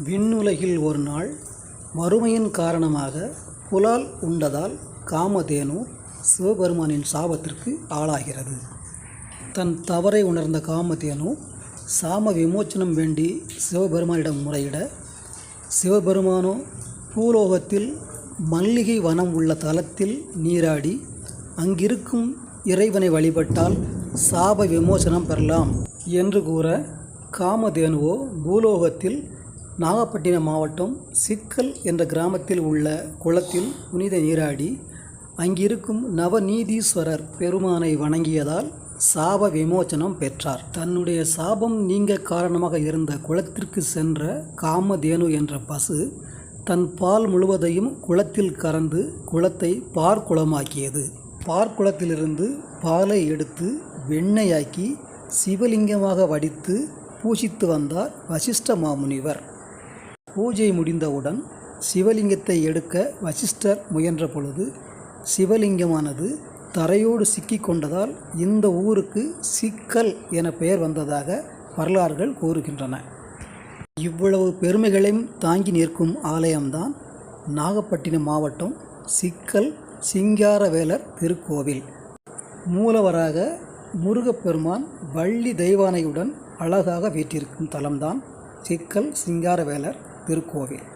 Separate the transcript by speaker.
Speaker 1: விண்ணுலகில் ஒரு நாள் வறுமையின் காரணமாக புலால் உண்டதால் காமதேனு சிவபெருமானின் சாபத்திற்கு ஆளாகிறது. தன் தவறை உணர்ந்த காமதேனு சாம விமோச்சனம் வேண்டி சிவபெருமானிடம் முறையிட, சிவபெருமானோ பூலோகத்தில் மல்லிகை வனம் உள்ள தலத்தில் நீராடி அங்கிருக்கும் இறைவனை வழிபட்டால் சாப விமோசனம் பெறலாம் என்று கூற, காமதேனுவோ பூலோகத்தில் நாகப்பட்டினம் மாவட்டம் சிக்கல் என்ற கிராமத்தில் உள்ள குளத்தில் புனித நீராடி அங்கிருக்கும் நவநீதீஸ்வரர் பெருமானை வணங்கியதால் சாப விமோச்சனம் பெற்றார். தன்னுடைய சாபம் நீங்க காரணமாக இருந்த குளத்திற்கு சென்ற காமதேனு என்ற பசு தன் பால் முழுவதையும் குளத்தில் கறந்து குளத்தை பார்க்குளமாக்கியது. பார்க்குளத்திலிருந்து பாலை எடுத்து வெண்ணெயாக்கி சிவலிங்கமாக வடித்து பூஜித்து வந்தார் வசிஷ்ட மாமுனிவர். பூஜை முடிந்தவுடன் சிவலிங்கத்தை எடுக்க வசிஷ்டர் முயன்ற பொழுது சிவலிங்கமானது தரையோடு சிக்கி கொண்டதால் இந்த ஊருக்கு சிக்கல் என பெயர் வந்ததாக வரலாறுகள் கூறுகின்றன. இவ்வளவு பெருமைகளையும் தாங்கி நிற்கும் ஆலயம்தான் நாகப்பட்டினம் மாவட்டம் சிக்கல் சிங்காரவேலர் திருக்கோவில். மூலவராக முருகப்பெருமான் வள்ளி தெய்வானையுடன் அழகாக வீற்றிருக்கும் தலம்தான் சிக்கல் சிங்காரவேலர் திருக்கோவில்.